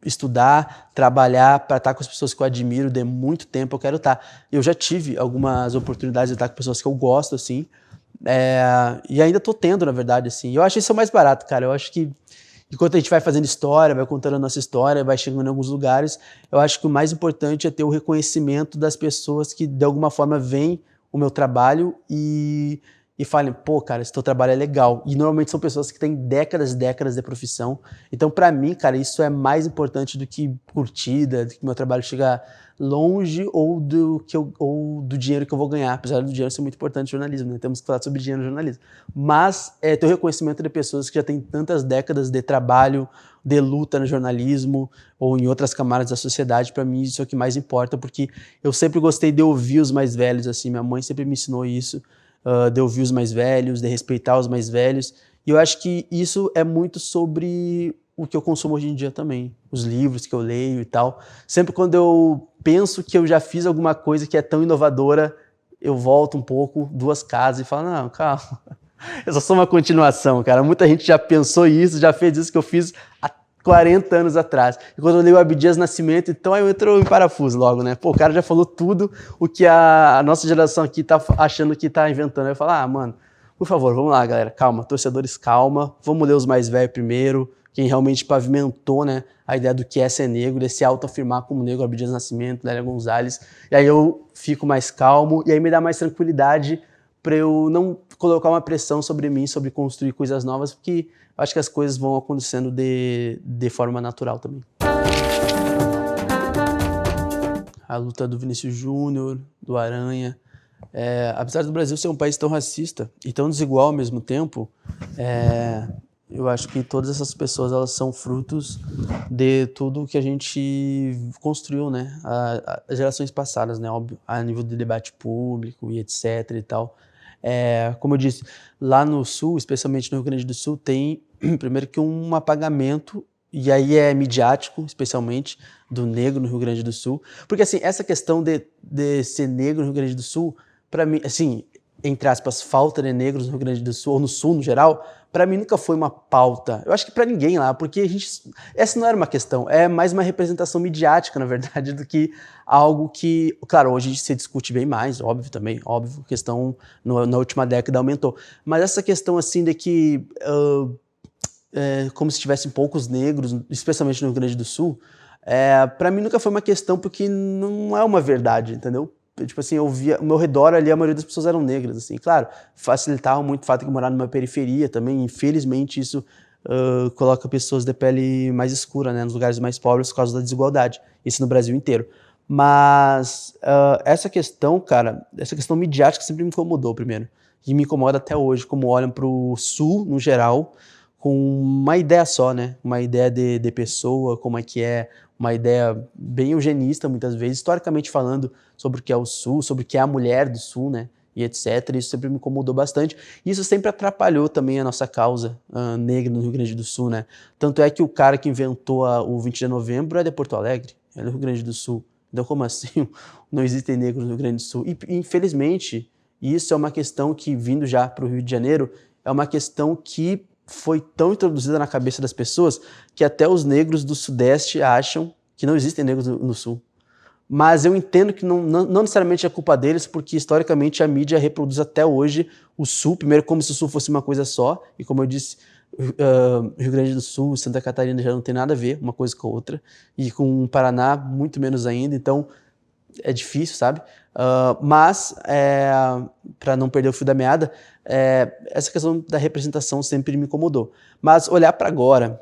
estudar, trabalhar para estar com as pessoas que eu admiro de muito tempo, eu quero estar. Eu já tive algumas oportunidades de estar com pessoas que eu gosto, assim, e ainda tô tendo, na verdade, assim. Eu acho isso o mais barato, cara. Eu acho que enquanto a gente vai fazendo história, vai contando a nossa história, vai chegando em alguns lugares, eu acho que o mais importante é ter o reconhecimento das pessoas que, de alguma forma, veem o meu trabalho e falem, pô, cara, esse teu trabalho é legal. E normalmente são pessoas que têm décadas e décadas de profissão. Então, pra mim, cara, isso é mais importante do que curtida, do que meu trabalho chegar longe ou do dinheiro que eu vou ganhar. Apesar do dinheiro ser muito importante no jornalismo, né? Temos que falar sobre dinheiro no jornalismo. Mas ter o reconhecimento de pessoas que já têm tantas décadas de trabalho, de luta no jornalismo ou em outras camadas da sociedade, para mim isso é o que mais importa, porque eu sempre gostei de ouvir os mais velhos, assim, minha mãe sempre me ensinou isso. de ouvir os mais velhos, de respeitar os mais velhos. E eu acho que isso é muito sobre o que eu consumo hoje em dia também, os livros que eu leio e tal. Sempre quando eu penso que eu já fiz alguma coisa que é tão inovadora, eu volto um pouco, 2 casas e falo, não, calma, eu só sou uma continuação, cara. Muita gente já pensou isso, já fez isso que eu fiz há 40 anos atrás. E quando eu leio o Abdias Nascimento, então aí eu entro em parafuso logo, né? Pô, o cara já falou tudo o que a nossa geração aqui tá achando que tá inventando. Aí eu falo, mano, por favor, vamos lá, galera, calma, torcedores, calma, vamos ler os mais velhos primeiro, quem realmente pavimentou, né, a ideia do que é ser negro, de se autoafirmar como negro, Abdias Nascimento, Lélia Gonzalez, e aí eu fico mais calmo, e aí me dá mais tranquilidade para eu não colocar uma pressão sobre mim, sobre construir coisas novas, porque eu acho que as coisas vão acontecendo de forma natural também. A luta do Vinícius Júnior, do Aranha, apesar do Brasil ser um país tão racista e tão desigual ao mesmo tempo, eu acho que todas essas pessoas, elas são frutos de tudo que a gente construiu, né? As gerações passadas, né? Óbvio, a nível de debate público e etc e tal. Como eu disse, lá no Sul, especialmente no Rio Grande do Sul, tem primeiro que um apagamento, e aí é midiático, especialmente, do negro no Rio Grande do Sul. Porque, assim, essa questão de ser negro no Rio Grande do Sul, para mim, assim, entre aspas, falta de negros no Rio Grande do Sul, ou no Sul no geral, para mim nunca foi uma pauta. Eu acho que para ninguém lá, porque essa não era uma questão, é mais uma representação midiática, na verdade, do que algo que, claro, hoje se discute bem mais, óbvio também, óbvio, questão na última década aumentou. Mas essa questão assim de que, como se tivessem poucos negros, especialmente no Rio Grande do Sul, para mim nunca foi uma questão, porque não é uma verdade, entendeu? Tipo assim, eu via, ao meu redor ali, a maioria das pessoas eram negras, assim, claro, facilitava muito o fato de morar numa periferia também, infelizmente isso coloca pessoas de pele mais escura, né, nos lugares mais pobres por causa da desigualdade, isso no Brasil inteiro. Mas essa questão, cara, essa questão midiática sempre me incomodou primeiro, e me incomoda até hoje, como olham pro Sul, no geral, com uma ideia só, né, uma ideia de pessoa, como é que é, uma ideia bem eugenista, muitas vezes, historicamente falando, sobre o que é o Sul, sobre o que é a mulher do Sul, né, e etc. Isso sempre me incomodou bastante. Isso sempre atrapalhou também a nossa causa negra no Rio Grande do Sul, né. Tanto é que o cara que inventou o 20 de novembro é de Porto Alegre, é do Rio Grande do Sul. Então, como assim não existem negros no Rio Grande do Sul? E, infelizmente, isso é uma questão que, vindo já para o Rio de Janeiro, é uma questão que foi tão introduzida na cabeça das pessoas que até os negros do Sudeste acham que não existem negros no Sul. Mas eu entendo que não necessariamente é culpa deles, porque historicamente a mídia reproduz até hoje o Sul, primeiro como se o Sul fosse uma coisa só, e como eu disse, Rio Grande do Sul, Santa Catarina já não tem nada a ver uma coisa com a outra, e com o Paraná muito menos ainda, então é difícil, sabe? Mas, para não perder o fio da meada, essa questão da representação sempre me incomodou. Mas olhar para agora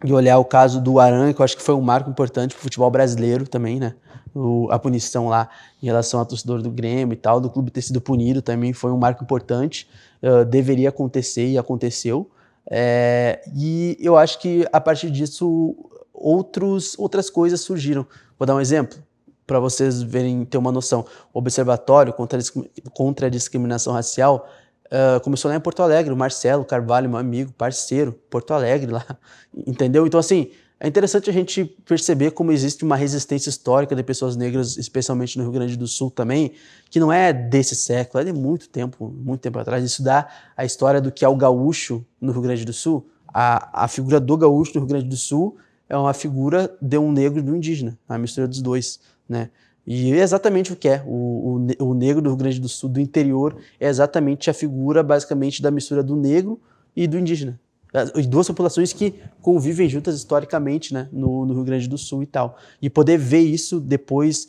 e olhar o caso do Aranha, que eu acho que foi um marco importante para o futebol brasileiro também, né? A punição lá em relação ao torcedor do Grêmio e tal, do clube ter sido punido também foi um marco importante, deveria acontecer e aconteceu. E eu acho que a partir disso outras coisas surgiram. Vou dar um exemplo para vocês verem, ter uma noção. O Observatório contra a Discriminação Racial começou lá em Porto Alegre, o Marcelo Carvalho, meu amigo, parceiro, Porto Alegre lá, entendeu? Então, assim, é interessante a gente perceber como existe uma resistência histórica de pessoas negras, especialmente no Rio Grande do Sul também, que não é desse século, é de muito tempo atrás. Isso dá a história do que é o gaúcho no Rio Grande do Sul. A figura do gaúcho no Rio Grande do Sul é uma figura de um negro e do indígena, a mistura dos dois, né? E é exatamente o que é. O negro do Rio Grande do Sul, do interior, é exatamente a figura, basicamente, da mistura do negro e do indígena. As duas populações que convivem juntas historicamente, né, no Rio Grande do Sul e tal. E poder ver isso depois,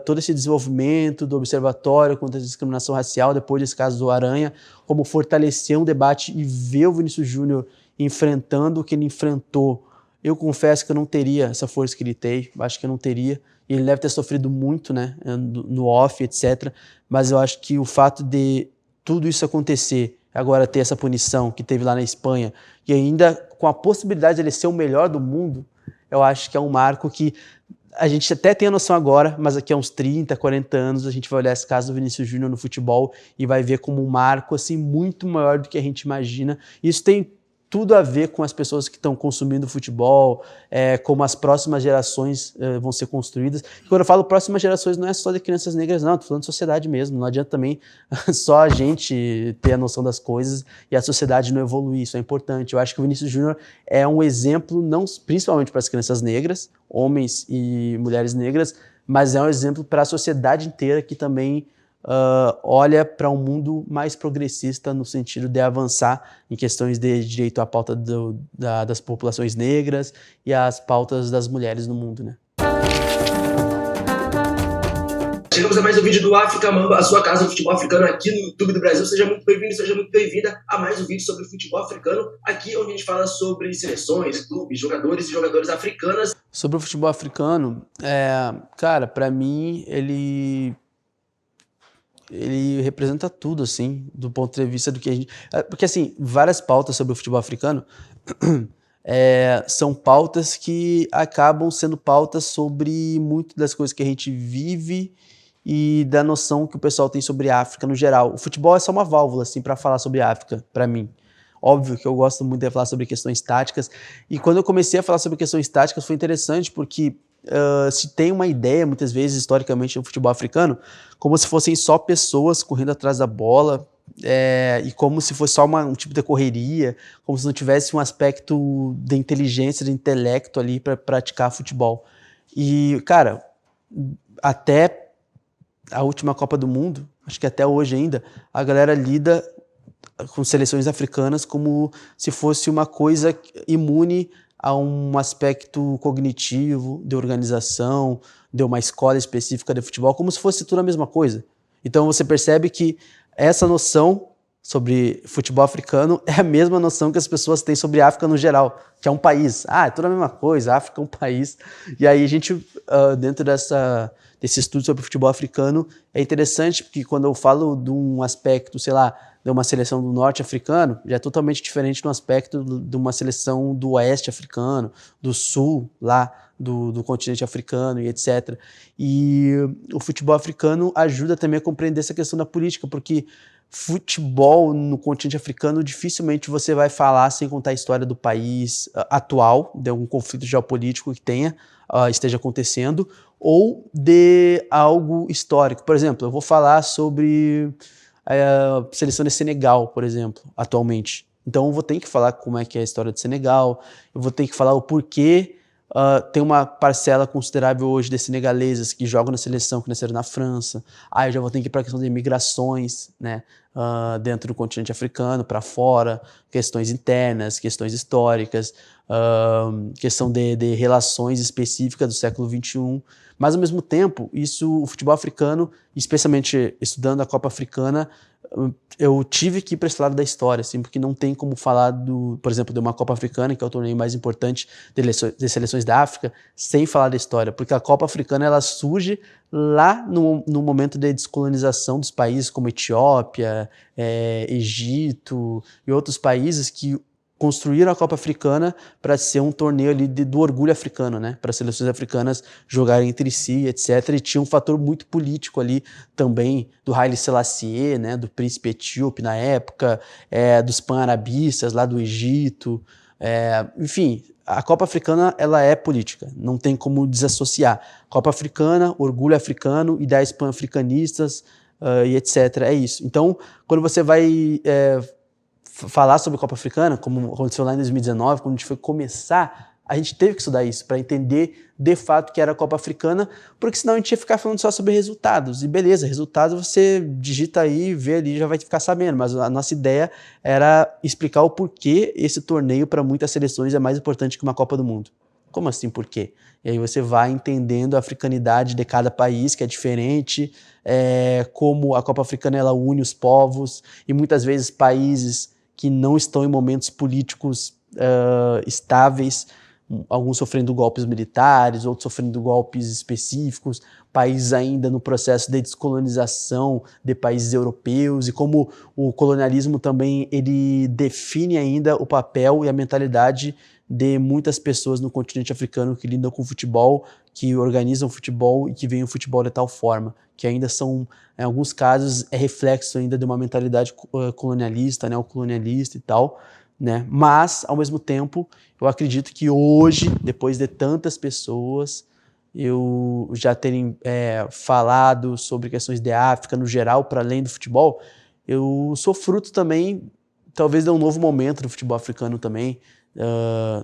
todo esse desenvolvimento do Observatório contra a Discriminação Racial, depois desse caso do Aranha, como fortalecer um debate e ver o Vinícius Júnior enfrentando o que ele enfrentou. Eu confesso que eu não teria essa força que ele tem, acho que eu não teria. Ele deve ter sofrido muito, né, no off, etc. Mas eu acho que o fato de tudo isso acontecer, agora ter essa punição que teve lá na Espanha, e ainda com a possibilidade de ele ser o melhor do mundo, eu acho que é um marco que a gente até tem a noção agora, mas daqui a uns 30, 40 anos a gente vai olhar esse caso do Vinícius Júnior no futebol e vai ver como um marco assim, muito maior do que a gente imagina. Isso tem tudo a ver com as pessoas que estão consumindo futebol, como as próximas gerações vão ser construídas. E quando eu falo próximas gerações, não é só de crianças negras, não, estou falando de sociedade mesmo. Não adianta também só a gente ter a noção das coisas e a sociedade não evoluir, isso é importante. Eu acho que o Vinícius Júnior é um exemplo, não, principalmente para as crianças negras, homens e mulheres negras, mas é um exemplo para a sociedade inteira que também olha para um mundo mais progressista no sentido de avançar em questões de direito à pauta das populações negras e às pautas das mulheres no mundo, né? Chegamos a mais um vídeo do África Mamba, a sua casa de futebol africano aqui no YouTube do Brasil. Seja muito bem-vindo, seja muito bem-vinda a mais um vídeo sobre futebol africano, aqui onde a gente fala sobre seleções, clubes, jogadores e jogadoras africanas. Sobre o futebol africano, cara, para mim ele representa tudo, assim, do ponto de vista do que a gente... Porque, assim, várias pautas sobre o futebol africano são pautas que acabam sendo pautas sobre muito das coisas que a gente vive e da noção que o pessoal tem sobre a África no geral. O futebol é só uma válvula, assim, para falar sobre a África, para mim. Óbvio que eu gosto muito de falar sobre questões táticas, e quando eu comecei a falar sobre questões táticas foi interessante porque se tem uma ideia, muitas vezes, historicamente, no futebol africano, como se fossem só pessoas correndo atrás da bola, e como se fosse só um tipo de correria, como se não tivesse um aspecto de inteligência, de intelecto ali para praticar futebol. E, cara, até a última Copa do Mundo, acho que até hoje ainda, a galera lida com seleções africanas como se fosse uma coisa imune a um aspecto cognitivo, de organização, de uma escola específica de futebol, como se fosse tudo a mesma coisa. Então você percebe que essa noção sobre futebol africano é a mesma noção que as pessoas têm sobre a África no geral, que é um país. É tudo a mesma coisa, a África é um país. E aí a gente, dentro desse estudo sobre futebol africano, é interessante porque quando eu falo de um aspecto, sei lá, de uma seleção do norte africano, já é totalmente diferente do aspecto de uma seleção do oeste africano, do sul, lá do continente africano e etc. E o futebol africano ajuda também a compreender essa questão da política, porque futebol no continente africano dificilmente você vai falar sem contar a história do país atual, de algum conflito geopolítico que esteja acontecendo, ou de algo histórico. Por exemplo, eu vou falar sobre a seleção de Senegal, por exemplo, atualmente. Então eu vou ter que falar como é que é a história de Senegal, eu vou ter que falar o porquê tem uma parcela considerável hoje de senegaleses que jogam na seleção, que nasceram na França. Eu já vou ter que ir para a questão de migrações, né, dentro do continente africano, para fora, questões internas, questões históricas, questão de relações específicas do século XXI. Mas, ao mesmo tempo, o futebol africano, especialmente estudando a Copa Africana, eu tive que ir para esse lado da história, assim, porque não tem como falar, por exemplo, de uma Copa Africana, que é o torneio mais importante de seleções da África, sem falar da história, porque a Copa Africana ela surge lá no momento de descolonização dos países como Etiópia, Egito e outros países que construíram a Copa Africana para ser um torneio ali do orgulho africano, né? Para as seleções africanas jogarem entre si, etc. E tinha um fator muito político ali também do Haile Selassie, né? Do príncipe etíope na época, dos pan-arabistas lá do Egito. Enfim, a Copa Africana ela é política, não tem como desassociar. Copa Africana, orgulho africano, ideias pan-africanistas e etc. É isso. Então, quando você vai falar sobre a Copa Africana, como aconteceu lá em 2019, quando a gente foi começar, a gente teve que estudar isso para entender de fato que era a Copa Africana, porque senão a gente ia ficar falando só sobre resultados. E beleza, resultados você digita aí, vê ali, já vai ficar sabendo. Mas a nossa ideia era explicar o porquê esse torneio para muitas seleções é mais importante que uma Copa do Mundo. Como assim, por quê? E aí você vai entendendo a africanidade de cada país, que é diferente, como a Copa Africana ela une os povos, e muitas vezes países que não estão em momentos políticos estáveis, alguns sofrendo golpes militares, outros sofrendo golpes específicos, países ainda no processo de descolonização de países europeus, e como o colonialismo também ele define ainda o papel e a mentalidade de muitas pessoas no continente africano que lidam com futebol, que organizam futebol e que veem o futebol de tal forma, que ainda são, em alguns casos, é reflexo ainda de uma mentalidade colonialista, neocolonialista e tal, né? Mas, ao mesmo tempo, eu acredito que hoje, depois de tantas pessoas, eu já terem falado sobre questões de África no geral, para além do futebol, eu sou fruto também, talvez, de um novo momento do futebol africano também,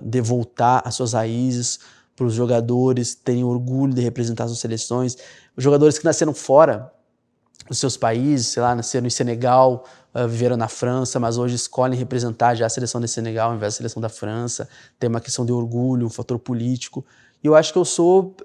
de voltar às suas raízes, para os jogadores terem orgulho de representar suas seleções, os jogadores que nasceram fora dos seus países, sei lá, nasceram em Senegal, viveram na França, mas hoje escolhem representar já a seleção de Senegal ao invés da seleção da França, tem uma questão de orgulho, um fator político, e eu acho que eu sou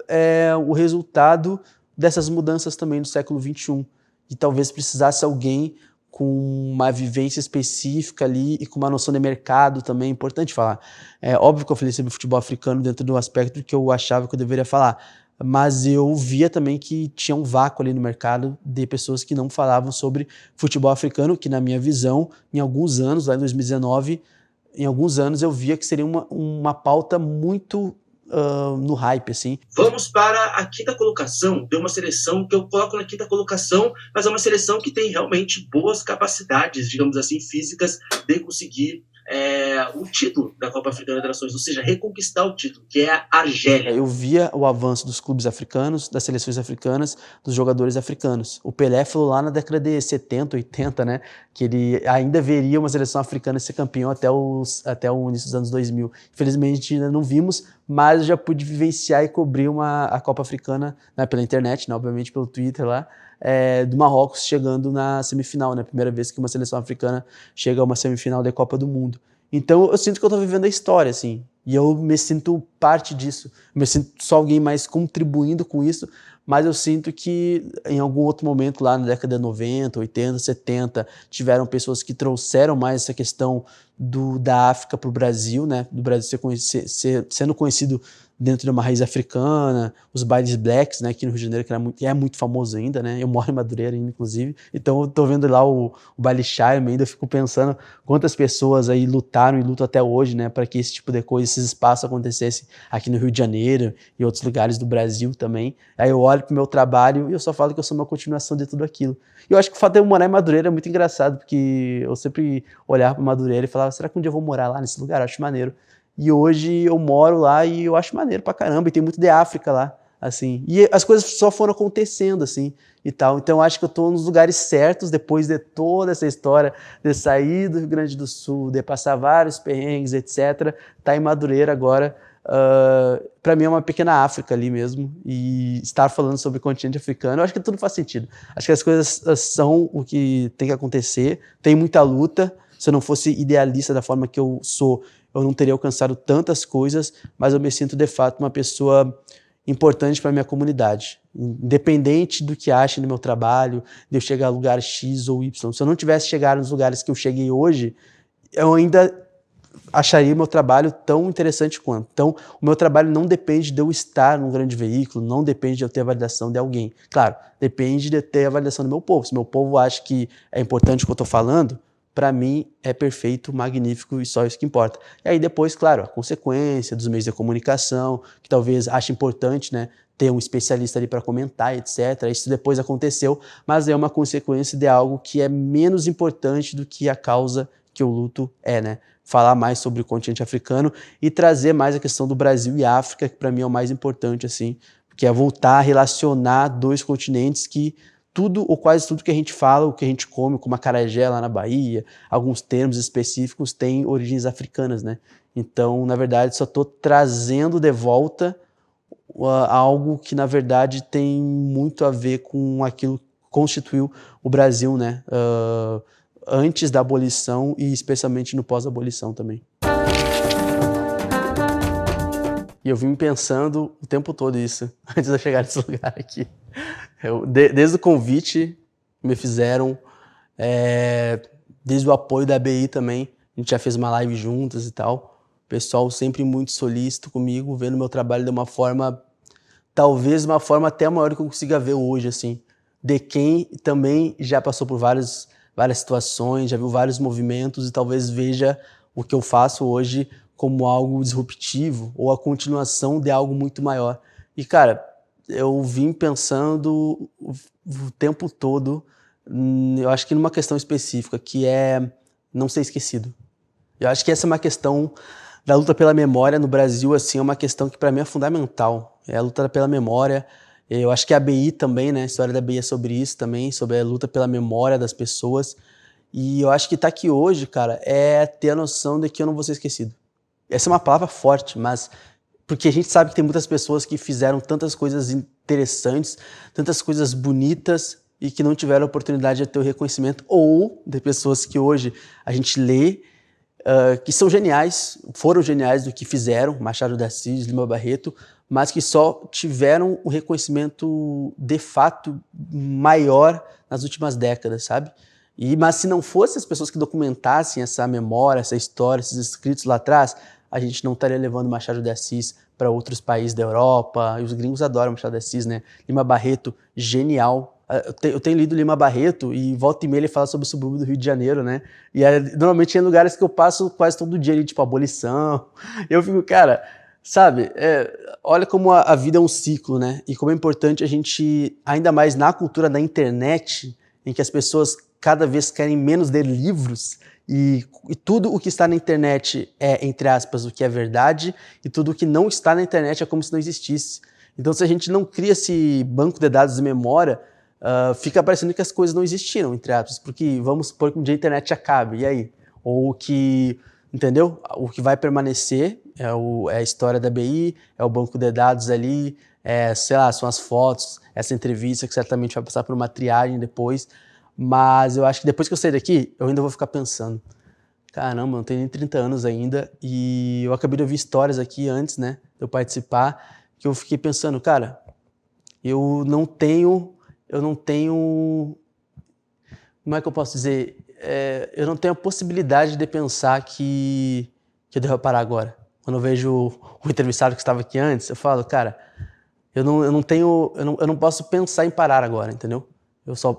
o resultado dessas mudanças também do século XXI, e talvez precisasse alguém com uma vivência específica ali e com uma noção de mercado também, é importante falar. É óbvio que eu falei sobre futebol africano dentro do aspecto que eu achava que eu deveria falar, mas eu via também que tinha um vácuo ali no mercado de pessoas que não falavam sobre futebol africano, que na minha visão, em alguns anos, lá em 2019, em alguns anos eu via que seria uma pauta muito no hype, assim. Vamos para a quinta colocação, de uma seleção que eu coloco na quinta colocação, mas é uma seleção que tem realmente boas capacidades, digamos assim, físicas, de conseguir o título da Copa Africana de Nações, ou seja, reconquistar o título, que é a Argélia. Eu via o avanço dos clubes africanos, das seleções africanas, dos jogadores africanos. O Pelé falou lá na década de 70, 80, né, que ele ainda veria uma seleção africana ser campeão até o início dos anos 2000. Infelizmente ainda não vimos, mas eu já pude vivenciar e cobrir a Copa Africana, né, pela internet, né, obviamente pelo Twitter lá, do Marrocos chegando na semifinal, né? Primeira vez que uma seleção africana chega a uma semifinal da Copa do Mundo. Então eu sinto que eu tô vivendo a história, assim, e eu me sinto parte disso. Eu me sinto só alguém mais contribuindo com isso, mas eu sinto que em algum outro momento lá na década de 90, 80, 70, tiveram pessoas que trouxeram mais essa questão da África para o Brasil, né? Do Brasil sendo conhecido dentro de uma raiz africana, os bailes blacks, né, aqui no Rio de Janeiro, que é muito famoso ainda, né, eu moro em Madureira ainda, inclusive, então eu tô vendo lá o baile Charme ainda, eu fico pensando quantas pessoas aí lutaram e lutam até hoje, né, para que esse tipo de coisa, esses espaços acontecessem aqui no Rio de Janeiro e outros lugares do Brasil também. Aí eu olho pro meu trabalho e eu só falo que eu sou uma continuação de tudo aquilo. E eu acho que o fato de eu morar em Madureira é muito engraçado, porque eu sempre olhava para Madureira e falava, será que um dia eu vou morar lá nesse lugar? Eu acho maneiro. E hoje eu moro lá e eu acho maneiro pra caramba, e tem muito de África lá, assim. E as coisas só foram acontecendo, assim, e tal. Então eu acho que eu tô nos lugares certos, depois de toda essa história de sair do Rio Grande do Sul, de passar vários perrengues, etc. Tá em Madureira agora. Para mim é uma pequena África ali mesmo, e estar falando sobre o continente africano, eu acho que tudo faz sentido. Acho que as coisas são o que tem que acontecer, tem muita luta. Se eu não fosse idealista da forma que eu sou, eu não teria alcançado tantas coisas, mas eu me sinto de fato uma pessoa importante para a minha comunidade, independente do que achem no meu trabalho, de eu chegar a lugar X ou Y. Se eu não tivesse chegado nos lugares que eu cheguei hoje, eu ainda acharia o meu trabalho tão interessante quanto. Então, o meu trabalho não depende de eu estar num grande veículo, não depende de eu ter a validação de alguém. Claro, depende de eu ter a validação do meu povo. Se meu povo acha que é importante o que eu estou falando, para mim é perfeito, magnífico e só isso que importa. E aí depois, claro, a consequência dos meios de comunicação, que talvez ache importante, né, ter um especialista ali para comentar, etc. Isso depois aconteceu, mas é uma consequência de algo que é menos importante do que a causa que eu luto né? Falar mais sobre o continente africano e trazer mais a questão do Brasil e África, que para mim é o mais importante, assim, que é voltar a relacionar dois continentes que tudo ou quase tudo que a gente fala, o que a gente come, como acarajé lá na Bahia, alguns termos específicos têm origens africanas, né? Então, na verdade, só estou trazendo de volta algo que, na verdade, tem muito a ver com aquilo que constituiu o Brasil, né? Antes da abolição e especialmente no pós-abolição também. E eu vim pensando o tempo todo isso, antes de eu chegar nesse lugar aqui. Desde o convite me fizeram, desde o apoio da ABI também, a gente já fez uma live juntas e tal. O pessoal sempre muito solícito comigo, vendo meu trabalho de uma forma, talvez uma forma até maior do que eu consiga ver hoje, assim. De quem também já passou por várias situações, já viu vários movimentos e talvez veja o que eu faço hoje como algo disruptivo ou a continuação de algo muito maior. E, cara, eu vim pensando o tempo todo, eu acho que numa questão específica, que é não ser esquecido. Eu acho que essa é uma questão da luta pela memória no Brasil, assim, é uma questão que para mim é fundamental. É a luta pela memória. Eu acho que a BI também, né? A história da BI é sobre isso também, sobre a luta pela memória das pessoas. E eu acho que tá aqui hoje, cara, é ter a noção de que eu não vou ser esquecido. Essa é uma palavra forte, mas porque a gente sabe que tem muitas pessoas que fizeram tantas coisas interessantes, tantas coisas bonitas e que não tiveram a oportunidade de ter o reconhecimento, ou de pessoas que hoje a gente lê, que são geniais, foram geniais do que fizeram, Machado de Assis, Lima Barreto, mas que só tiveram o reconhecimento de fato maior nas últimas décadas, sabe? Mas se não fossem as pessoas que documentassem essa memória, essa história, esses escritos lá atrás, a gente não estaria levando Machado de Assis para outros países da Europa, e os gringos adoram Machado de Assis, né? Lima Barreto, genial. Eu tenho lido Lima Barreto e volta e meia ele fala sobre o subúrbio do Rio de Janeiro, né? E normalmente é em lugares que eu passo quase todo dia ali, tipo abolição. Eu fico, cara, sabe, olha como a vida é um ciclo, né? E como é importante a gente, ainda mais na cultura da internet, em que as pessoas cada vez querem menos ler livros, e tudo o que está na internet é, entre aspas, o que é verdade, e tudo o que não está na internet é como se não existisse. Então, se a gente não cria esse banco de dados de memória, fica parecendo que as coisas não existiram, entre aspas, porque vamos supor que um dia a internet acabe, e aí? Ou que, entendeu? O que vai permanecer é a história da BI, é o banco de dados ali, sei lá, são as fotos, essa entrevista que certamente vai passar por uma triagem depois, mas eu acho que depois que eu sair daqui, eu ainda vou ficar pensando, caramba, eu não tenho nem 30 anos ainda, e eu acabei de ouvir histórias aqui antes, né, de eu participar, que eu fiquei pensando, cara, eu não tenho, como é que eu posso dizer, eu não tenho a possibilidade de pensar que eu devo parar agora. Quando eu vejo o entrevistado que estava aqui antes, eu falo, cara, eu não posso pensar em parar agora, entendeu?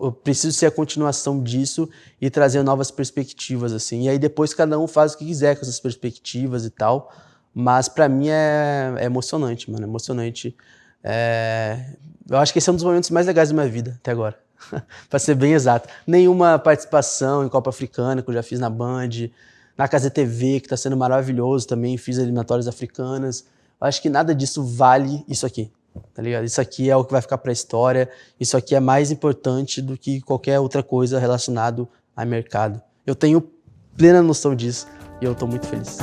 Eu preciso ser a continuação disso e trazer novas perspectivas, assim. E aí depois cada um faz o que quiser com essas perspectivas e tal. Mas pra mim é emocionante, mano. É emocionante. Eu acho que esse é um dos momentos mais legais da minha vida até agora. Pra ser bem exato. Nenhuma participação em Copa Africana que eu já fiz na Band, na Casa TV, que tá sendo maravilhoso também, fiz eliminatórias africanas. Eu acho que nada disso vale isso aqui. Tá ligado? Isso aqui é o que vai ficar para a história, isso aqui é mais importante do que qualquer outra coisa relacionada a mercado. Eu tenho plena noção disso e eu tô muito feliz.